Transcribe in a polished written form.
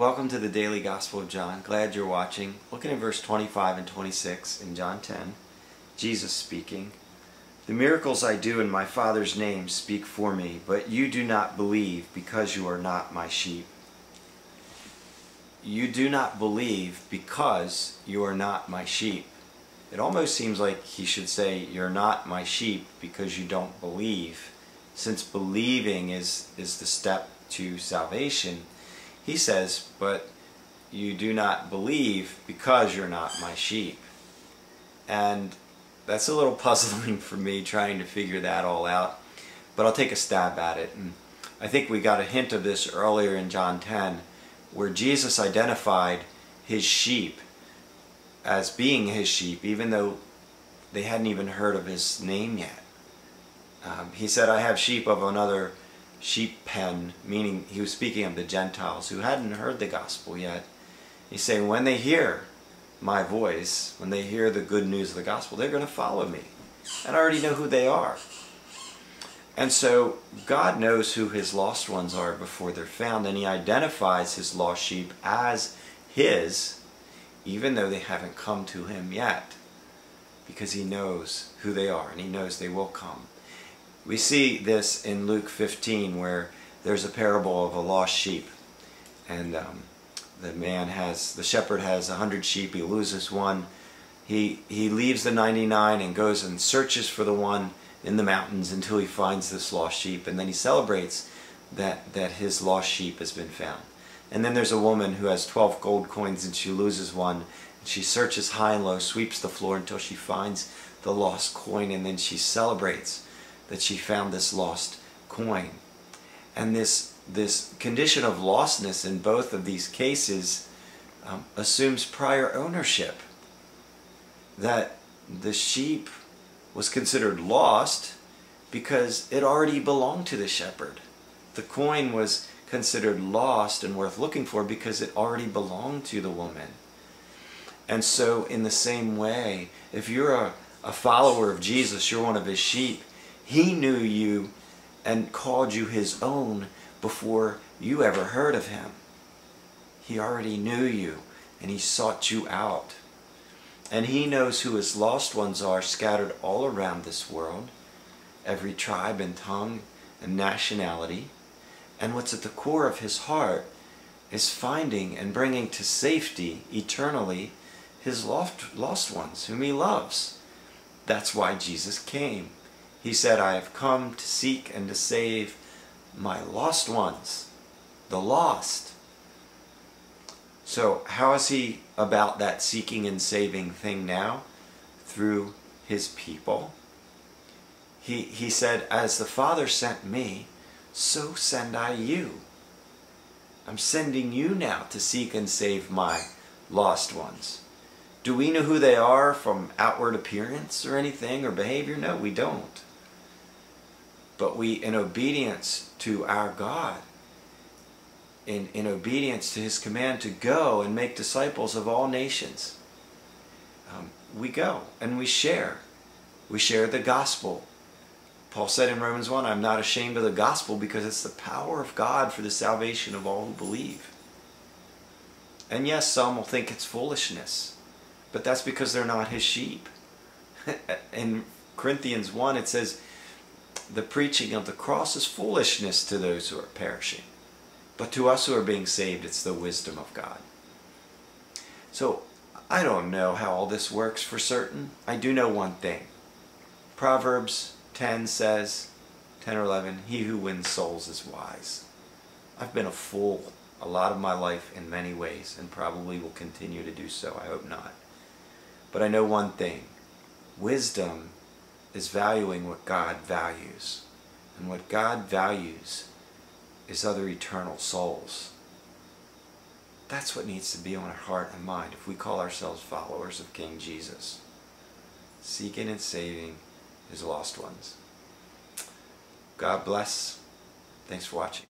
Welcome to the Daily Gospel of John. Glad you're watching. Looking at verse 25 and 26 in John 10. Jesus speaking. The miracles I do in my Father's name speak for me, but you do not believe because you are not my sheep. You do not believe because you are not my sheep. It almost seems like he should say, you're not my sheep because you don't believe. Since believing is the step to salvation, he says, but you do not believe because you're not my sheep. And that's a little puzzling for me, trying to figure that all out. But I'll take a stab at it. And I think we got a hint of this earlier in John 10, where Jesus identified his sheep as being his sheep, even though they hadn't even heard of his name yet. He said, I have sheep of another sheep pen, meaning he was speaking of the Gentiles who hadn't heard the gospel yet. He's saying when they hear my voice, when they hear the good news of the gospel, they're going to follow me. And I already know who they are. And so God knows who his lost ones are before they're found, and he identifies his lost sheep as his, even though they haven't come to him yet, because he knows who they are and he knows they will come. We see this in Luke 15, where there's a parable of a lost sheep, and the shepherd has 100 sheep. He loses one. He leaves the 99 and goes and searches for the one in the mountains until he finds this lost sheep, and then he celebrates that his lost sheep has been found. And then there's a woman who has 12 gold coins and she loses one, and she searches high and low, sweeps the floor until she finds the lost coin, and then she celebrates that she found this lost coin. And this condition of lostness in both of these cases assumes prior ownership. That the sheep was considered lost because it already belonged to the shepherd. The coin was considered lost and worth looking for because it already belonged to the woman. And so in the same way, if you're a follower of Jesus, you're one of his sheep, he knew you and called you his own before you ever heard of him. He already knew you and he sought you out. And he knows who his lost ones are scattered all around this world, every tribe and tongue and nationality. And what's at the core of his heart is finding and bringing to safety eternally his lost ones whom he loves. That's why Jesus came. He said, I have come to seek and to save my lost ones, the lost. So how is he about that seeking and saving thing now? Through his people. He said, as the Father sent me, so send I you. I'm sending you now to seek and save my lost ones. Do we know who they are from outward appearance or anything or behavior? No, we don't. But we, in obedience to our God, in obedience to his command to go and make disciples of all nations, we go and we share. We share the gospel. Paul said in Romans 1, I'm not ashamed of the gospel because it's the power of God for the salvation of all who believe. And yes, some will think it's foolishness, but that's because they're not his sheep. In Corinthians 1, it says, the preaching of the cross is foolishness to those who are perishing. But to us who are being saved, it's the wisdom of God. So, I don't know how all this works for certain. I do know one thing. Proverbs 10 says, 10 or 11, he who wins souls is wise. I've been a fool a lot of my life in many ways, and probably will continue to do so. I hope not. But I know one thing. Wisdom is valuing what God values. And what God values is other eternal souls. That's what needs to be on our heart and mind if we call ourselves followers of King Jesus. Seeking and saving his lost ones. God bless. Thanks for watching.